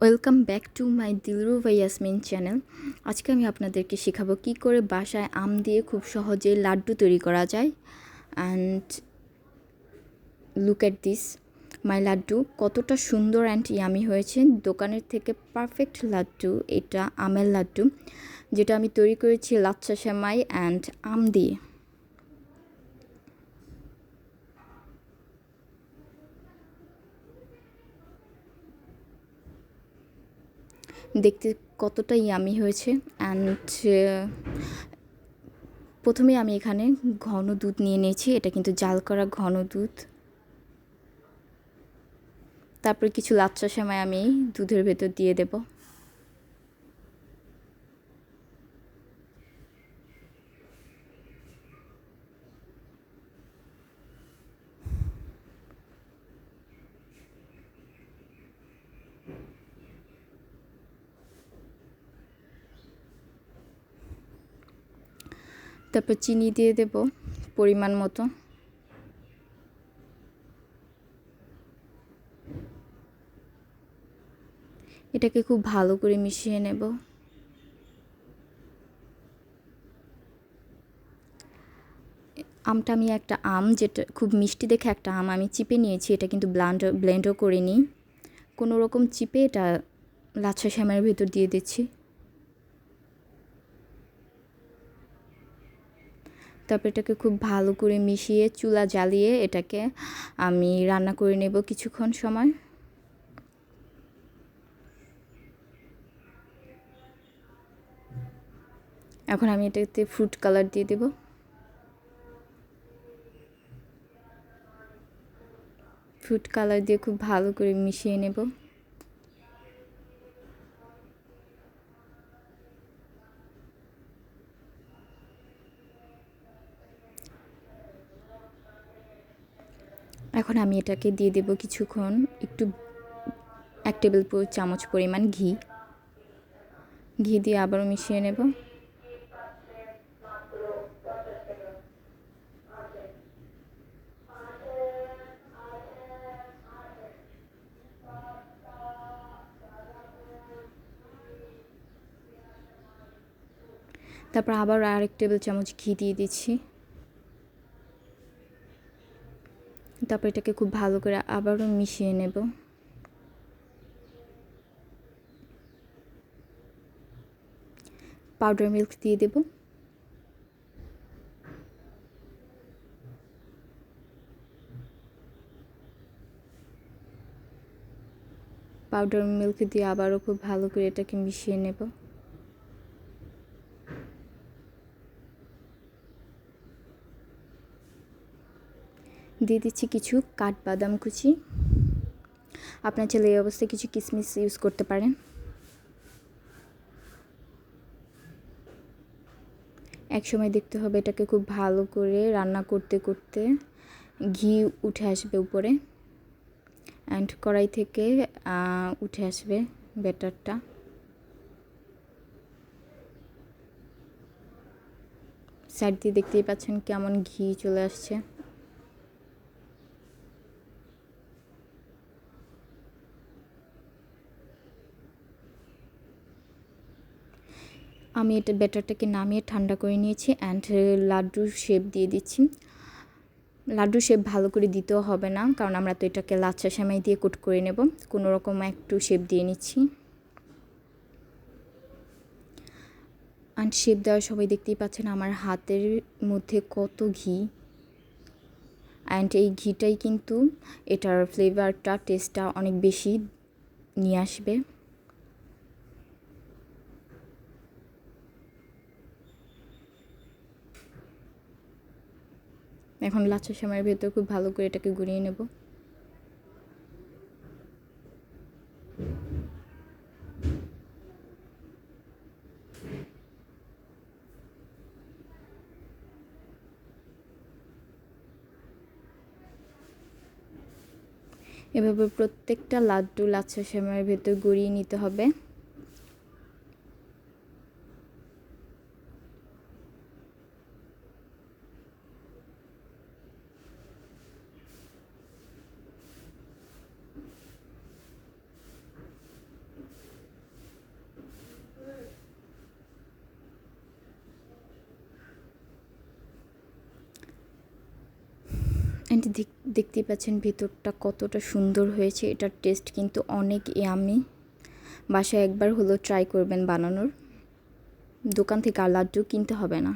Welcome back to my দিলরু ভাই Yasmin channel. আজকে আমি আপনাদেরকে শেখাবো কী করে বাসায় আম দিয়ে খুব সহজে লাড্ডু তৈরি করা যায়। অ্যান্ড লুক অ্যাট দিস, মাই লাড্ডু কতটা সুন্দর অ্যান্ড ইয়ামি হয়েছে। দোকানের থেকে পারফেক্ট লাড্ডু, এটা আমের লাড্ডু, যেটা আমি তৈরি করেছি লাচ্ছা সেমাই অ্যান্ড আম দিয়ে। দেখতে কতটা ইয়ামি হয়েছে। অ্যান্ড প্রথমে আমি এখানে ঘন দুধ নিয়ে নিয়েছি, এটা কিন্তু জাল করা ঘন দুধ। তারপর কিছু লাচ্ছা সেমাই আমি দুধের ভেতর দিয়ে দেব। তারপর চিনি দিয়ে দেব পরিমাণ মতো। এটাকে খুব ভালো করে মিশিয়ে নেব। আমটা আমি একটা আম, যেটা খুব মিষ্টি দেখে একটা আম আমি চিপে নিয়েছি, এটা কিন্তু ব্লেন্ডও করিনি, কোনো রকম চিপে এটা লাচ্ছা সেমাইয়ের ভেতর দিয়ে দিচ্ছি। তারপর এটাকে খুব ভালো করে মিশিয়ে চুলা জ্বালিয়ে এটাকে আমি রান্না করে নেব কিছুক্ষণ সময়। এখন আমি এটাতে ফ্রুট কালার দিয়ে দেব। ফ্রুট কালার দিয়ে খুব ভালো করে মিশিয়ে নেব। এখন আমি এটাকে দিয়ে দেব কিছুক্ষণ একটু 1 টেবিল চামচ পরিমাণ ঘি দিয়ে আবারও মিশিয়ে নেব। তারপর আবার আরেক টেবিল চামচ ঘি দিয়ে দিচ্ছি। তারপর এটাকে খুব ভালো করে আবারও মিশিয়ে নেব। পাউডার মিল্ক দিয়ে দেব। পাউডার মিল্ক দিয়ে আবারও খুব ভালো করে এটাকে মিশিয়ে নেব। দিয়ে দিচ্ছি কিছু কাঠবাদাম কুচি। আপনার চাইলে এই অবস্থায় কিছু কিশমিশ ইউজ করতে পারেন। একসময় দেখতে হবে এটাকে খুব ভালো করে রান্না করতে করতে ঘি উঠে আসবে উপরে, অ্যান্ড কড়াই থেকে উঠে আসবে ব্যাটারটা। সাইড দিয়ে দেখতেই পাচ্ছেন কেমন ঘি চলে আসছে। আমি এটা ব্যাটারটাকে নামিয়ে ঠান্ডা করে নিয়েছি অ্যান্ড লাড্ডুর শেপ দিয়ে দিচ্ছি। লাড্ডুর শেপ ভালো করে দিতেও হবে না, কারণ আমরা তো এটাকে লাচ্ছা সেমাই দিয়ে কোট করে নেব। কোনো রকম একটু শেপ দিয়ে নিচ্ছি। অ্যান্ড শেপ দেওয়া সবাই দেখতেই পাচ্ছেন আমার হাতের মধ্যে কত ঘি। অ্যান্ড এই ঘিটাই কিন্তু এটার ফ্লেভারটা, টেস্টটা অনেক বেশি নিয়ে আসবে। এখন লাচ্ছা সেমাইয়ের ভেতর খুব ভালো করে এটাকে গুঁড়িয়ে নেব। এভাবে প্রত্যেকটা লাড্ডু লাচ্ছা সেমাইয়ের ভেতর গড়িয়ে নিতে হবে। অ্যান্ড দেখতেই পাচ্ছেন ভিতরটা কতটা সুন্দর হয়েছে। এটার টেস্ট কিন্তু অনেক ইয়ামি। বাসায় একবার হলো ট্রাই করবেন বানানোর। দোকান থেকে আর লাড্ডু কিনতে হবে না।